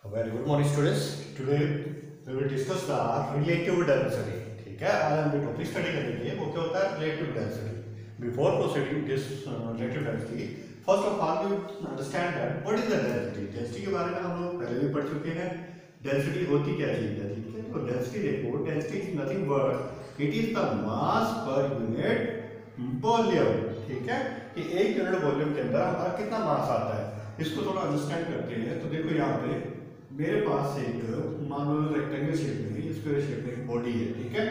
Very good morning students. Today we will discuss the relative density. ठीक है, आज हम जो टॉपिक स्टडी करेंगे वो क्या होता है relative density. Before proceeding this relative density, first of all we understand that what is the density. Density के बारे में हम लोग पहले भी पढ़ चुके हैं. Density होती क्या चीज है, ठीक है? तो density देखो, density is nothing but it is the mass per unit volume. ठीक है, कि एक यूनिट वॉल्यूम के अंदर हमारा कितना मास आता है इसको थोड़ा अंडरस्टैंड करते हैं. तो देखो यहाँ पे मेरे पास एक मान लो रेक्टेंगल शेप में स्क्वायर शेप में एक बॉडी है, ठीक है,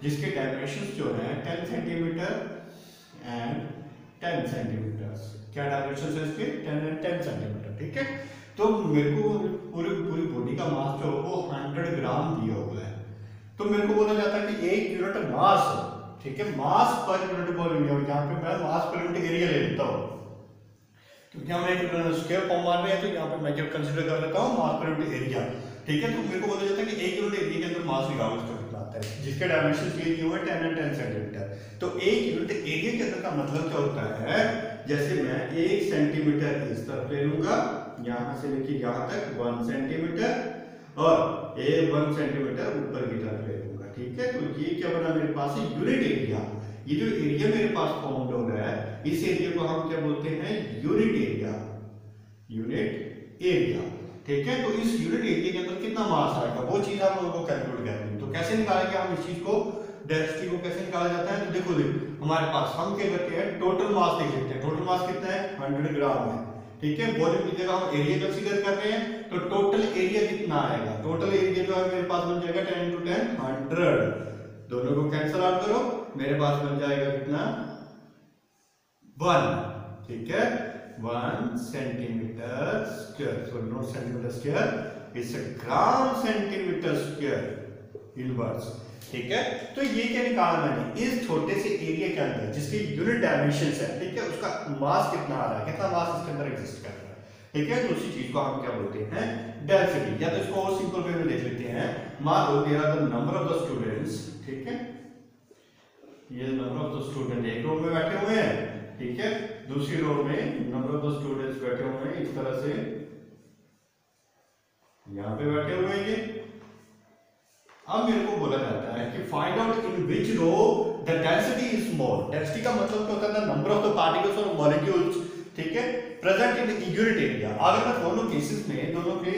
जिसके डायमेंशंस जो है 10 सेंटीमीटर एंड 10 सेंटीमीटर. क्या डायमेंशंस है इसके? 10 एंड 10 सेंटीमीटर. ठीक है, तो मेरे को पूरी बॉडी का मास जो वो 100 ग्राम दिया हुआ है. तो मेरे को बोला जाता है कि एक यूनिट मास, ठीक है, मास पर यूनिट वॉल्यूम. यहाँ पे मैं मास पर यूनिट एरिया ले लेता हूँ क्योंकि हम एक स्क्वायर फॉर्म मान रहे हैं. तो यहाँ पे मैं क्या कंसीडर कर लेता हूँ मास पर यूनिट एरिया. ठीक है, तो मेरे को बोला जाता है कि एक यूनिट एरिया के अंदर मास निकालो इसका कितना आता है, जिसके डायमेंशन दिए हुए हैं 10 एंड 10 सेंटीमीटर. तो एक यूनिट एरिया के अंदर का मतलब क्या होता है, जैसे मैं 1 सेंटीमीटर इस तरफ ले लूंगा, यहाँ से लेके यहाँ तक 1 सेंटीमीटर और 1 सेंटीमीटर ऊपर की तरफ ले लूंगा. ठीक है, तो ये क्या बना मेरे पास यूनिट एरिया. ये जो एरिया मेरे पास फॉर्म हो रहा है इस एरिया को हम क्या बोलते हैं, यूनिट एरिया. यूनिट एरिया, ठीक है. तो इस यूनिट एरिया के अंदर कितना मास आएगा वो चीज हम लोगों को कैलकुलेट करनी है. तो कैसे निकालेंगे हम इस चीज को, डेंसिटी को कैसे निकाला जाता है. तो देखो हमारे पास हम क्या करते हैं, टोटल मास देख लेते हैं. टोटल मास कितना है, 100 ग्राम है. ठीक है, वॉल्यूम की जगह हम एरिया कंसीडर कर रहे हैं. तो टोटल एरिया कितना आएगा, टोटल एरिया जो है मेरे पास बन जाएगा 10 × 10 100. दोनों को कैंसिल आउट करो, मेरे पास बन जाएगा कितना, 1. ठीक है, 1 centimetre square. So not centimetre square, it's a gram centimetre square inverse. ठीक है, तो ये क्या निकाला मैंने, इस छोटे से एरिया के अंदर जिसकी यूनिट डायमेंशंस है, ठीक है, उसका मास कितना आ रहा है, कितना मास इसके अंदर एग्जिस्ट कर रहा है. ठीक है, तो उसी चीज को हम क्या बोलते हैं, डेंसिटी. या तो इसको और सिंपल वे में देख लेते हैं. मान लो there are the number of the students. ठीक है, ये नंबर ऑफ द स्टूडेंट एक रो में बैठे हुए हैं. ठीक है, दूसरी रो में नंबर ऑफ द स्टूडेंट्स बैठे हुए हैं इस तरह से, यहां पे बैठे हुए हैं ये. अब मेरे को बोला जाता है कि find out in which row the density is small. Density का मतलब क्या होता है, नंबर ऑफ द पार्टिकल्स और मॉलिक्यूल्स, ठीक है, प्रेजेंट इन यूनिट एरिया. अगर मैं दोनों केसेस में दोनों के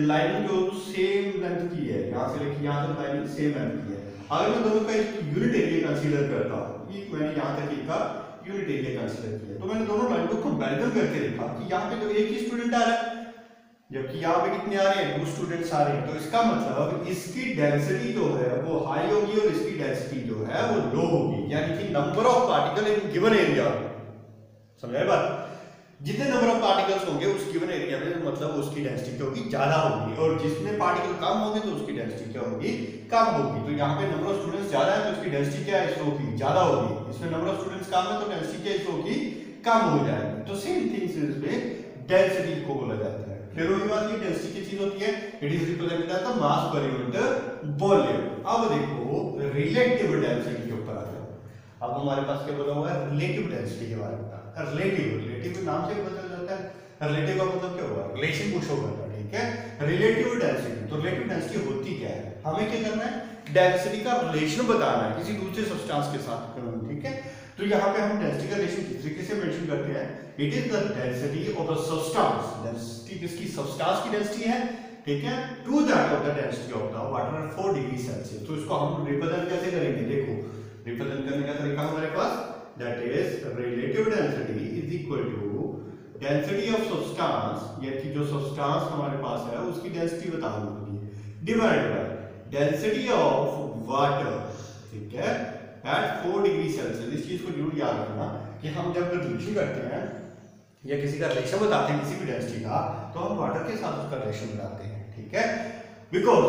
लाइन जो सेम लेंथ की है, यहां से लेके यहां तक लाइन सेम लेंथ की है, अगर मैं दोनों का यूनिट एरिया कंसीडर करता हूं, ये मैंने यहां तक का यूनिट एरिया कंसीडर किया, तो मैंने दोनों लाइन को कंपैरिजन करके देखा कि यहां पे तो एक ही स्टूडेंट आ रहा है जबकि यहाँ पे कितने आ रहे हैं, 2 स्टूडेंट्स आ रहे हैं. तो इसका मतलब इसकी डेंसिटी जो है वो हाई होगी और इसकी डेंसिटी जो है वो लो होगी. यानी कि number of particle in given area, समझाए बात, जितने नंबर ऑफ पार्टिकल्स होंगे उस गिवन एरिया में मतलब उसकी डेंसिटी क्या होगी, ज्यादा होगी. और जिसमें पार्टिकल कम होंगे तो उसकी डेंसिटी क्या होगी, कम होगी. तो यहाँ पे नंबर ऑफ स्टूडेंट्स ज्यादा है तो उसकी डेंसिटी क्या है, इसरो की ज्यादा होगी. इसमें नंबर ऑफ स्टूडेंट्स कम है तो डेंसिटी क्या इसरो की कम हो जाएगी. तो सेम थिंग्स इसमें डेंसिटी को बोला जाता है. फिर वही बात, ये डेंसिटी की चीज होती है, it is represented by the mass per unit volume. अब देखो रिलेटिव डेंसिटी के ऊपर आ जाओ. अब हमारे पास क्या बोला हुआ है, रिलेटिव डेंसिटी के बारे में. रिलेटिव नाम से पता चल जाता है, रिलेटिव का मतलब क्या हुआ, रिलेशन कुछ होगा. ठीक है, रिलेटिव डेंसिटी. तो रिलेटिव डेंसिटी होती क्या है, हमें क्या करना है, डेंसिटी का रिलेशन बताना है किसी दूसरे सब्सटेंस के साथ. ठीक है, तो यहाँ पे हम डेंसिटी का रिलेशन किस तरीके से मेंशन करते हैं, it is the density of the substance. Density किसकी, सब्सटेंस की डेंसिटी है. ठीक है, to that of the density of the water at 4 degree Celsius. तो इसको हम रिप्रेजेंट कैसे करेंगे, देखो रिप्रेजेंट करने का तरीका हमारे पास, that is relative density is equal to density of substance, ये कि जो substance हमारे पास है उसकी density बतानी होगी, divided by density of water. ठीक है, at 4 डिग्री सेल्सियस. इस चीज को जरूर याद रखना कि हम जब रिलेशन करते हैं या किसी का रिलेशन बताते हैं किसी भी डेंसिटी का, तो हम वाटर के साथ उसका रिलेशन बनाते हैं. ठीक है, बिकॉज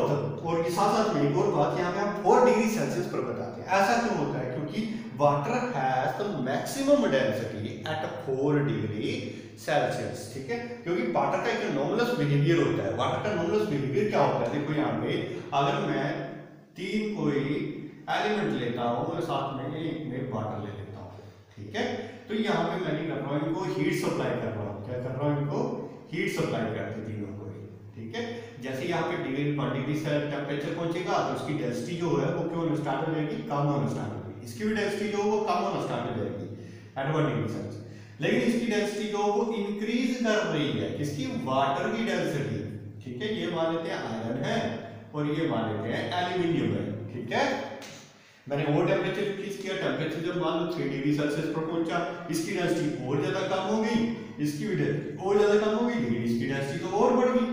और साथ साथ में एक और बात, यहाँ पे हम 4 डिग्री सेल्सियस पर बताते हैं. ऐसा क्यों होता है, क्योंकि water has the maximum density at 4 degree Celsius. ठीक है, क्योंकि वाटर का एक नॉर्मलस बिहेवियर होता है. वाटर का नॉर्मलस बिहेवियर क्या होता है, देखो यहाँ पे अगर मैं 3 कोई एलिमेंट लेता हूँ और साथ में एक में वाटर ले लेता हूँ. ठीक है, तो यहाँ पे मैं कर रहा हूँ, इनको हीट सप्लाई कर रहा हूँ. क्या कर रहा हूँ, इनको हीट सप्लाई करती तीनों को. ठीक है, जैसे यहाँ पे डिग्री 1 डिग्री से टेम्परेचर पहुंचेगा तो उसकी डेंसिटी जो है वो क्यों होना स्टार्ट हो जाएगी, कम होना स्टार्ट होगी। इसकी भी डेंसिटी जो वो कम होना स्टार्ट हो जाएगी एट 1 डिग्री सेल्सियस। लेकिन इसकी डेंसिटी जो वो इंक्रीज कर रही है, किसकी, वाटर की डेंसिटी। ठीक है, ये मान लेते हैं आयरन है और ये मान लेते हैं एल्यूमिनियम है। ठीक है, मैंने वो टेम्परेचर इंक्रीज किया, टेम्परेचर जब मान लो 3 डिग्री सेल्सियस पर पहुंचा, इसकी डेंसिटी और ज्यादा कम हो गई, इसकी भी डेंसिटी और ज्यादा कम हो गई, लेकिन इसकी डेंसिटी तो और बढ़ गई।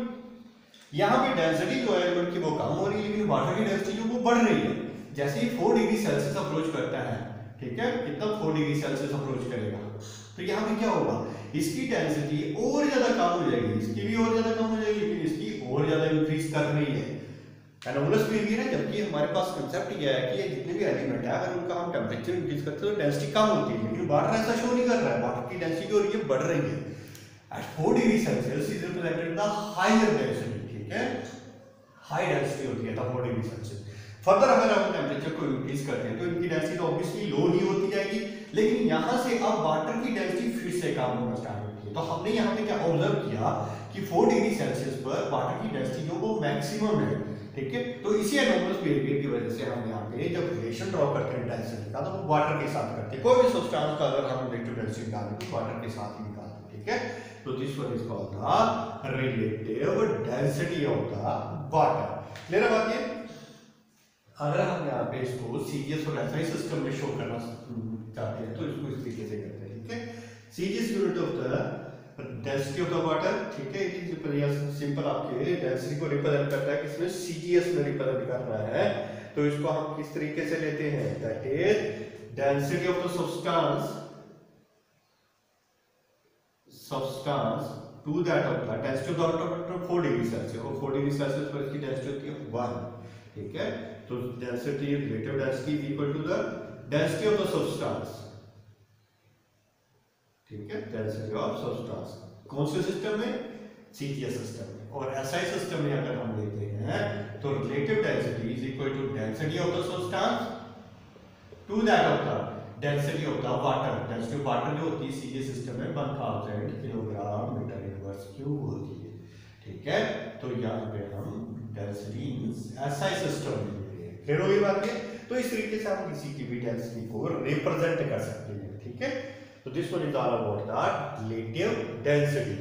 यहाँ पे डेंसिटी जो है एलिमेंट की वो कम हो रही है, लेकिन वाटर की डेंसिटी जो वो बढ़ रही है। जैसे ही 4 डिग्री सेल्सियस अप्रोच करता है, ठीक है, कितना 4 डिग्री सेल्सियस अप्रोच करेगा, तो यहाँ पे क्या होगा, इसकी डेंसिटी और ज्यादा कम हो जाएगी, इसकी भी और ज्यादा कम हो जाएगी, लेकिन इसकी और ज्यादा इंक्रीज कर रही है। एनोमलस बिहेवियर है, जबकि हमारे पास कंसेप्ट ये है कि जितने भी एलिमेंट है अगर उनका हम टेम्परेचर इंक्रीज करते हैं तो डेंसिटी कम होती है, लेकिन वाटर ऐसा शो नहीं कर रहा है, वाटर की डेंसिटी हो रही है, बढ़ रही है। At 4 degree Celsius is represented the higher density. ठीक है, हाई डेंसिटी होती है तब 4 डिग्री सेल्सियस। फर्दर अगर हम टेम्परेचर को इंक्रीज करते हैं तो इनकी डेंसिटी तो ऑब्वियसली लो ही होती जाएगी, लेकिन यहां से अब वाटर की डेंसिटी फिर से कम होना स्टार्ट होती है। तो हमने यहाँ पे क्या ऑब्जर्व किया कि 4 डिग्री सेल्सियस पर वाटर की डेंसिटी जो वो मैक्सिमम है। ठीक है, तो इसी एनोमलस बिहेवियर की वजह से हम यहाँ पे जब रिलेशन ड्रॉ करते हैं डेंसिटी का तो वो वाटर के साथ करते हैं। कोई भी सब्सटेंस का अगर हम रिलेटिव डेंसिटी निकालें तो वाटर के साथ ही निकालते हैं। ठीक है, तो this one is called the relative density of the water. Clear है बात ये? अगर हम यहाँ पे इसको सीजीएस और एसआई सिस्टम में शो करना चाहते हैं तो इसको इस तरीके से करते हैं। ठीक है, CGS unit of the density of the water. ठीक है, इट इज सिंपल आपके डेंसिटी को रिप्रेजेंट करता है, किसमें, सीजीएस में रिप्रेजेंट कर रहा है। तो इसको हम किस तरीके से लेते हैं, that is density of the substance to that of the density of the water 4 degree Celsius, और 4 डिग्री सेल्सियस पर इसकी डेंसिटी होती है 1। ठीक है, तो density, relative density is equal to the density of the substance. ठीक है, डेंसिटी ऑफ सब्सटेंस कौन से सिस्टम में, सीजीएस सिस्टम में। और एसआई सिस्टम में अगर हम लेते हैं तो relative density is equal to density of the substance to that of the density of the water. Density of water जो होती है सीजीएस सिस्टम में 1000 किलोग्राम मीटर इनवर्स क्यूब होती है। ठीक है, तो यहाँ पे हम डेंसिटी एसआई सिस्टम में ले रहे हैं। क्लियर हो गई बात है? तो इस तरीके से हम किसी की भी डेंसिटी को रिप्रेजेंट कर सकते हैं। ठीक है, तो this one is all about the relative density.